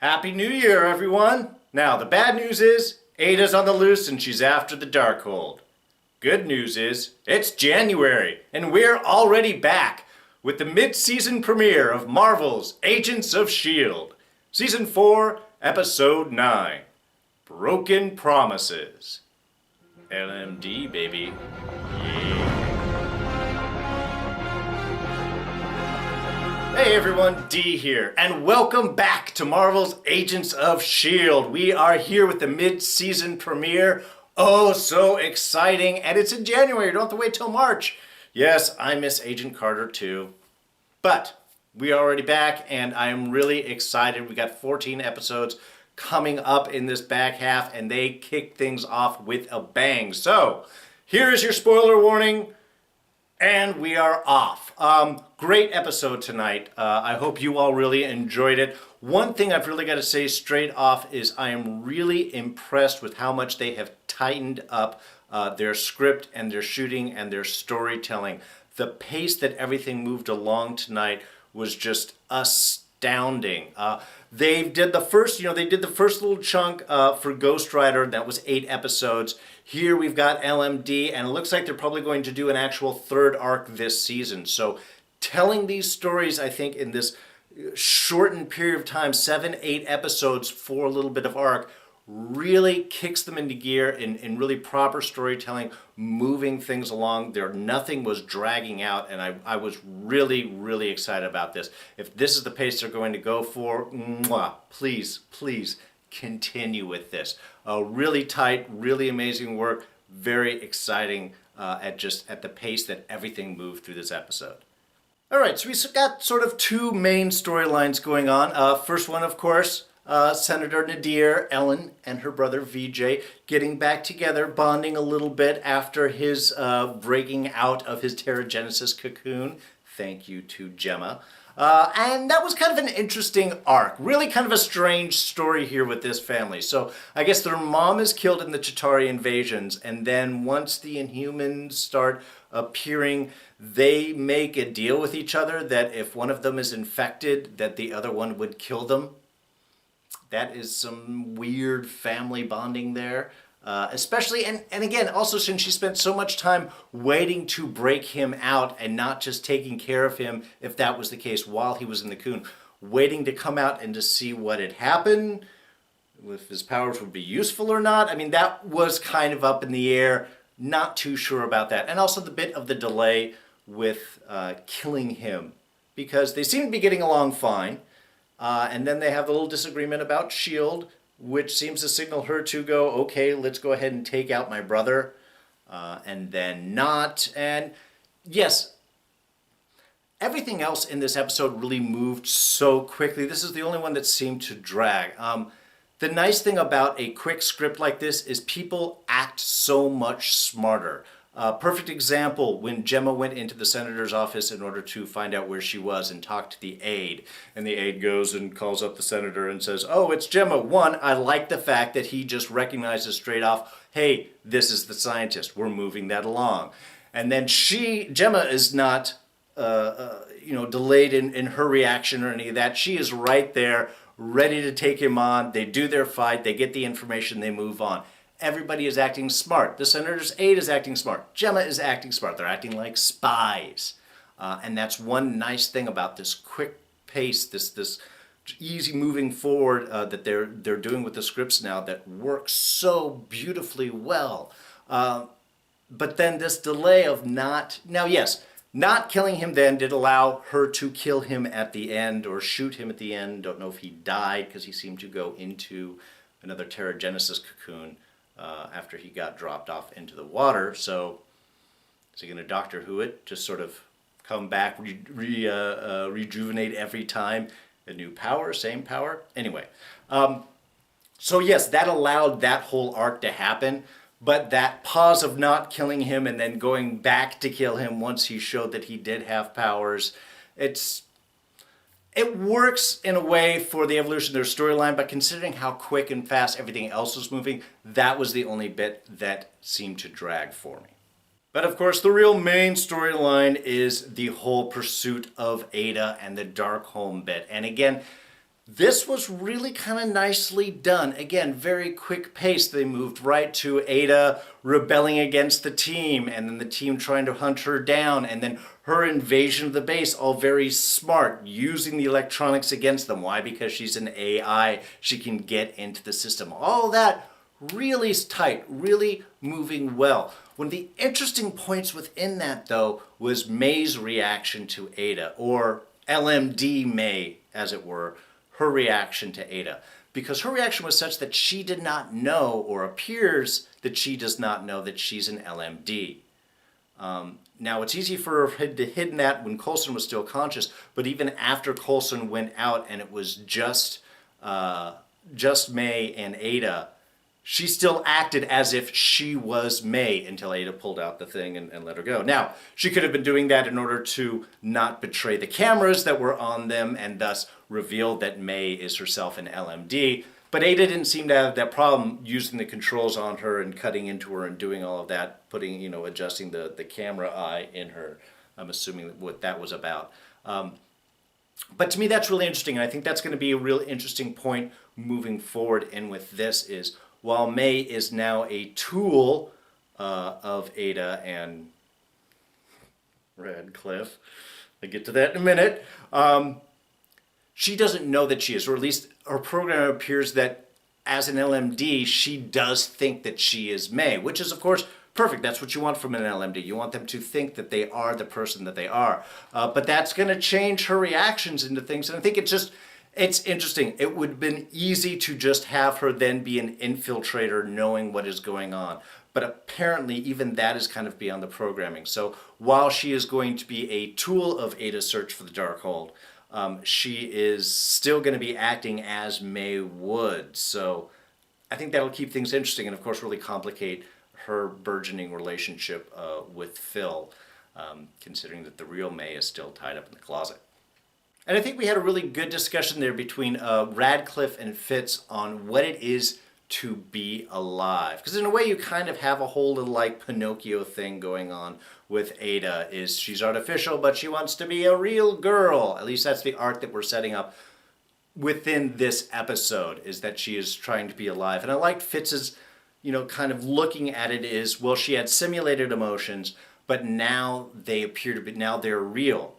Happy New Year, everyone! Now, the bad news is, Aida's on the loose and she's after the Darkhold. Good news is, it's January, and we're already back with the mid-season premiere of Marvel's Agents of S.H.I.E.L.D. Season 4, Episode 9, Broken Promises. LMD, baby. Yeah. Hey everyone, D here, and welcome back to Marvel's Agents of S.H.I.E.L.D. We are here with the mid-season premiere. Oh, so exciting, and it's in January. You don't have to wait till March. Yes, I miss Agent Carter too. But we are already back, and I am really excited. We got 14 episodes coming up in this back half, and they kick things off with a bang. So, here is your spoiler warning. And we are off. Great episode tonight. I hope you all really enjoyed it. One thing I've really got to say straight off is I am really impressed with how much they have tightened up their script and their shooting and their storytelling. The pace that everything moved along tonight was just astounding. They did the first little chunk for Ghost Rider. That was 8 episodes. Here we've got LMD, and it looks like they're probably going to do an actual third arc this season. So telling these stories, I think, in this shortened period of time, 7, 8 episodes for a little bit of arc, really kicks them into gear in really proper storytelling, moving things along. Nothing was dragging out, and I was really, really excited about this. If this is the pace they're going to go for, please, please continue with this. Really tight, really amazing work, very exciting at the pace that everything moved through this episode. All right, so we've got sort of 2 main storylines going on. First one, of course, Senator Nadeer, Ellen, and her brother Vijay getting back together, bonding a little bit after his breaking out of his Terrigenesis cocoon. Thank you to Gemma. And that was kind of an interesting arc. Really kind of a strange story here with this family. So I guess their mom is killed in the Chitauri invasions, and then once the Inhumans start appearing, they make a deal with each other that if one of them is infected, that the other one would kill them. That is some weird family bonding there. Especially, and again, also since she spent so much time waiting to break him out and not just taking care of him, if that was the case, while he was in the cocoon, waiting to come out and to see what had happened, if his powers would be useful or not. I mean, that was kind of up in the air, not too sure about that. And also the bit of the delay with killing him, because they seem to be getting along fine. And then they have a little disagreement about S.H.I.E.L.D., which seems to signal her to go, okay, let's go ahead and take out my brother, and then not. And yes, everything else in this episode really moved so quickly. This is the only one that seemed to drag. The nice thing about a quick script like this is people act so much smarter. Perfect example, when Gemma went into the senator's office in order to find out where she was and talk to the aide. And the aide goes and calls up the senator and says, oh, it's Gemma. One, I like the fact that he just recognizes straight off, hey, this is the scientist. We're moving that along. And then Gemma is not delayed in her reaction or any of that. She is right there, ready to take him on. They do their fight. They get the information. They move on. Everybody is acting smart. The senator's aide is acting smart. Gemma is acting smart. They're acting like spies. And that's one nice thing about this quick pace, this easy moving forward that they're doing with the scripts now that works so beautifully well. But then this delay of not killing him then did allow her to kill him at the end or shoot him at the end. Don't know if he died because he seemed to go into another Terrigenesis cocoon after he got dropped off into the water. So is he going to Doctor Who it? Just sort of come back, rejuvenate every time? A new power, same power? Anyway. So yes, that allowed that whole arc to happen. But that pause of not killing him and then going back to kill him once he showed that he did have powers, it works in a way for the evolution of their storyline, but considering how quick and fast everything else was moving, that was the only bit that seemed to drag for me. But of course, the real main storyline is the whole pursuit of Aida and the Darkhold bit. And again, This was really kind of nicely done. Again, very quick pace. They moved right to Aida rebelling against the team, and then the team trying to hunt her down, and then her invasion of the base, all very smart, using the electronics against them. Why? Because she's an AI. She can get into the system. All that really tight, really moving well. One of the interesting points within that, though, was May's reaction to Aida, or LMD May, as it were, her reaction to Aida. Because her reaction was such that she did not know, or appears that she does not know, that she's an LMD. Now, it's easy for her to hidden that when Coulson was still conscious, but even after Coulson went out and it was just May and Aida, she still acted as if she was May until Aida pulled out the thing and let her go. Now, she could have been doing that in order to not betray the cameras that were on them and thus reveal that May is herself an LMD. But Aida didn't seem to have that problem using the controls on her and cutting into her and doing all of that, putting, adjusting the camera eye in her. I'm assuming what that was about. But to me, that's really interesting. And I think that's going to be a real interesting point moving forward. And with this is, while May is now a tool of Aida and Radcliffe, I'll get to that in a minute, she doesn't know that she is, or at least her program appears that as an LMD, she does think that she is May, which is, of course, perfect. That's what you want from an LMD. You want them to think that they are the person that they are. But that's going to change her reactions into things. And I think it's interesting. It would have been easy to just have her then be an infiltrator knowing what is going on. But apparently even that is kind of beyond the programming. So while she is going to be a tool of Aida's search for the Darkhold, she is still going to be acting as May would. So I think that'll keep things interesting and, of course, really complicate her burgeoning relationship with Phil, considering that the real May is still tied up in the closet. And I think we had a really good discussion there between Radcliffe and Fitz on what it is to be alive. Because in a way you kind of have a whole little like Pinocchio thing going on with Aida. Is she's artificial, but she wants to be a real girl. At least that's the arc that we're setting up within this episode, is that she is trying to be alive. And I liked Fitz's, kind of looking at it is, well, she had simulated emotions, but now they appear to be, now they're real.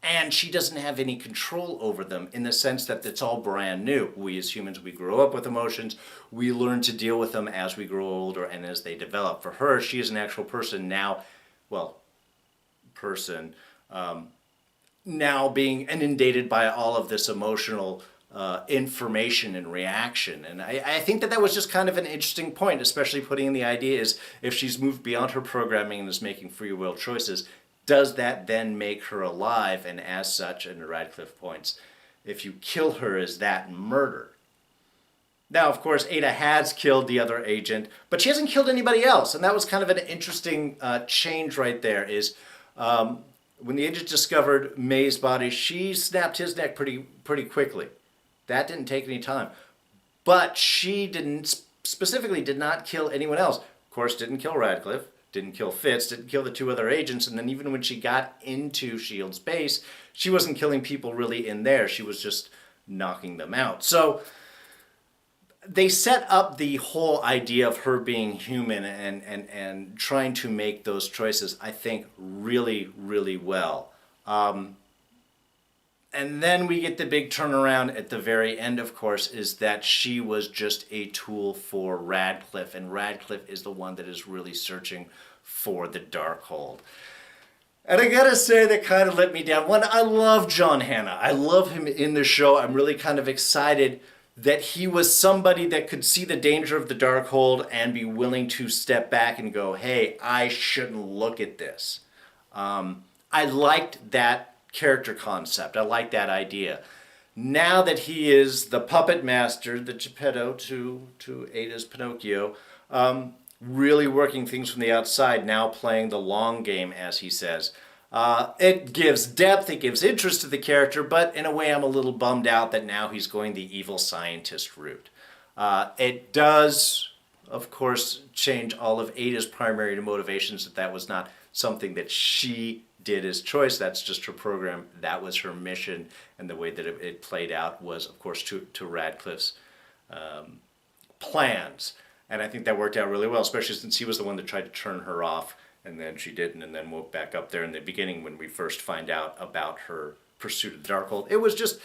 And she doesn't have any control over them in the sense that it's all brand new. We as humans, we grow up with emotions. We learn to deal with them as we grow older and as they develop. For her, she is an actual person now, now being inundated by all of this emotional information and reaction. And I think that was just kind of an interesting point, especially putting in the idea is if she's moved beyond her programming and is making free will choices, does that then make her alive? And as such, and Radcliffe points, if you kill her, is that murder? Now, of course, Aida has killed the other agent, but she hasn't killed anybody else. And that was kind of an interesting change right there, is when the agent discovered May's body, she snapped his neck pretty quickly. That didn't take any time. But she specifically did not kill anyone else. Of course, didn't kill Radcliffe. Didn't kill Fitz, didn't kill the two other agents, and then even when she got into S.H.I.E.L.D's base, she wasn't killing people really in there. She was just knocking them out. So they set up the whole idea of her being human and trying to make those choices, I think, really, really well. And then we get the big turnaround at the very end, of course, is that she was just a tool for Radcliffe, and Radcliffe is the one that is really searching for the Darkhold. And I gotta say, that kind of let me down. One, I love John Hannah. I love him in the show. I'm really kind of excited that he was somebody that could see the danger of the Darkhold and be willing to step back and go, hey, I shouldn't look at this. I liked that character concept. I like that idea. Now that he is the puppet master, the Geppetto to Aida's Pinocchio, really working things from the outside, now playing the long game, as he says. It gives depth, it gives interest to the character, but in a way I'm a little bummed out that now he's going the evil scientist route. It does, of course, change all of Aida's primary motivations, that was not something that she did his choice. That's just her program. That was her mission. And the way that it played out was, of course, to Radcliffe's plans. And I think that worked out really well, especially since he was the one that tried to turn her off, and then she didn't, and then woke back up there in the beginning when we first find out about her pursuit of the Darkhold. It was just,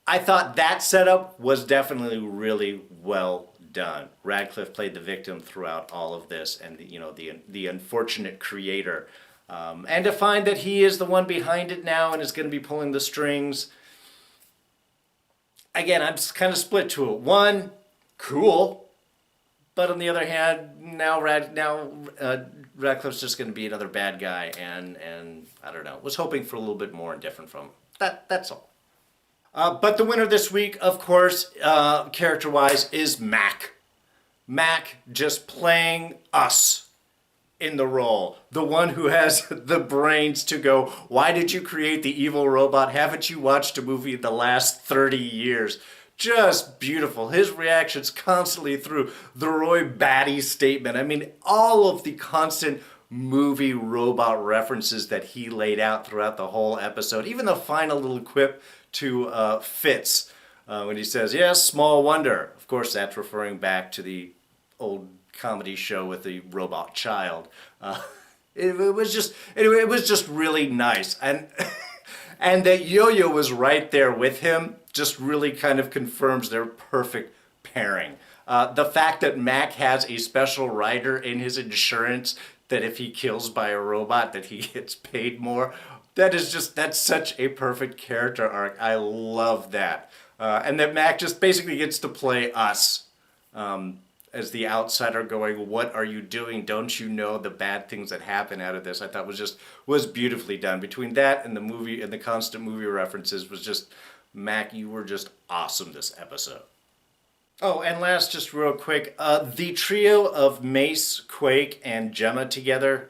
I thought that setup was definitely really well done. Radcliffe played the victim throughout all of this, and the unfortunate creator, and to find that he is the one behind it now and is going to be pulling the strings. Again, I'm kind of split to it. One, cool. But on the other hand, now Radcliffe's just going to be another bad guy, and I don't know. Was hoping for a little bit more and different from him. That's all. But the winner this week, of course, character-wise, is Mac. Mac just playing us in the role. The one who has the brains to go, why did you create the evil robot? Haven't you watched a movie in the last 30 years? Just beautiful. His reactions constantly through the Roy Batty statement. I mean, all of the constant movie robot references that he laid out throughout the whole episode. Even the final little quip to Fitz when he says, yes, small wonder. Of course, that's referring back to the old comedy show with the robot child. It was just really nice. And and that Yo-Yo was right there with him just really kind of confirms their perfect pairing. The fact that Mac has a special rider in his insurance that if he kills by a robot that he gets paid more, that's such a perfect character arc. I love that. And that Mac just basically gets to play us as the outsider going, what are you doing? Don't you know the bad things that happen out of this? I thought was beautifully done. Between that and the movie and the constant movie references was just, Mac, you were just awesome this episode. Oh, and last, just real quick, the trio of Mace, Quake, and Gemma together,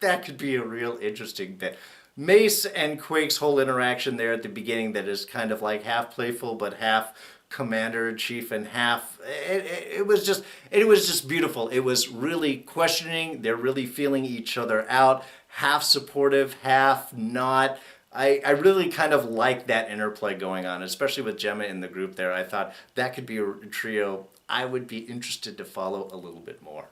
that could be a real interesting bit. Mace and Quake's whole interaction there at the beginning that is kind of like half playful but half commander-in-chief and half, it was just beautiful. It was really questioning. They're really feeling each other out, half supportive, half not. I really kind of like that interplay going on, especially with Gemma in the group there. I thought that could be a trio I would be interested to follow a little bit more.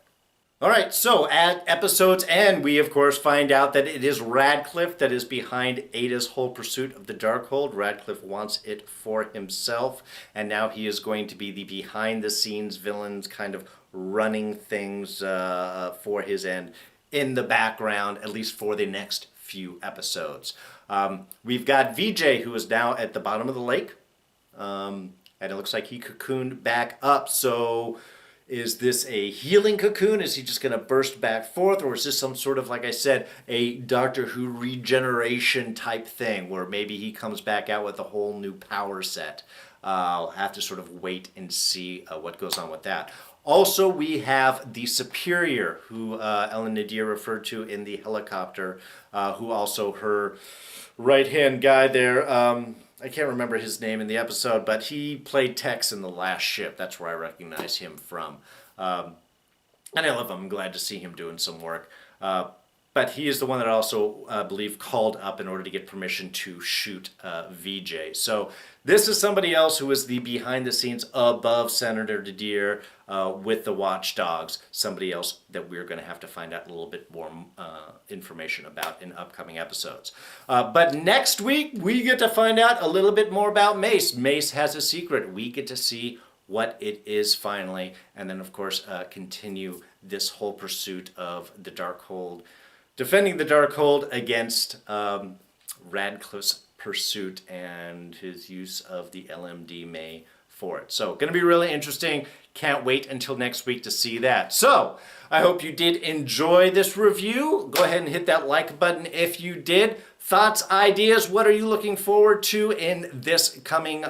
All right, so at episode's end, we of course find out that it is Radcliffe that is behind Aida's whole pursuit of the Darkhold. Radcliffe wants it for himself, and now he is going to be the behind-the-scenes villains, kind of running things for his end in the background, at least for the next few episodes. We've got Vijay, who is now at the bottom of the lake, and it looks like he cocooned back up, so is this a healing cocoon? Is he just going to burst back forth? Or is this some sort of, like I said, a Doctor Who regeneration type thing where maybe he comes back out with a whole new power set? I'll have to sort of wait and see what goes on with that. Also, we have the Superior, who Ellen Nadeer referred to in the helicopter, who also her right-hand guy there, I can't remember his name in the episode, but he played Tex in The Last Ship. That's where I recognize him from. And I love him. I'm glad to see him doing some work. But he is the one that I also believe called up in order to get permission to shoot Vijay. So this is somebody else who is the behind the scenes above Senator Nadeer with the Watchdogs. Somebody else that we're going to have to find out a little bit more information about in upcoming episodes. But next week we get to find out a little bit more about Mace. Mace has a secret. We get to see what it is finally. And then of course continue this whole pursuit of the Darkhold. Defending the Darkhold against Radcliffe's pursuit and his use of the LMD May for it. So, going to be really interesting. Can't wait until next week to see that. So, I hope you did enjoy this review. Go ahead and hit that like button if you did. Thoughts, ideas, what are you looking forward to in this coming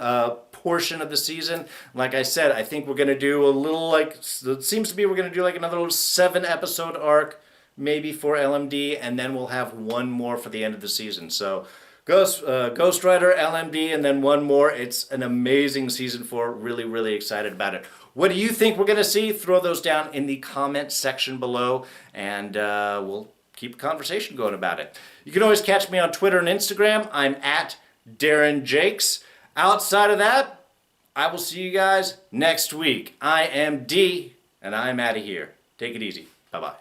portion of the season? Like I said, I think we're going to do a little it seems to be we're going to do like another little 7-episode arc maybe for LMD, and then we'll have one more for the end of the season. So Ghost Rider, LMD, and then one more. It's an amazing season 4. Really, really excited about it. What do you think we're going to see? Throw those down in the comment section below, and we'll keep a conversation going about it. You can always catch me on Twitter and Instagram. I'm at Darren Jakes. Outside of that, I will see you guys next week. I am D, and I'm out of here. Take it easy. Bye-bye.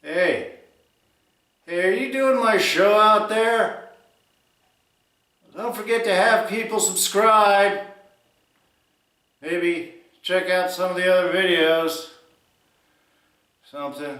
Hey, are you doing my show out there? Don't forget to have people subscribe. Maybe check out some of the other videos. Something.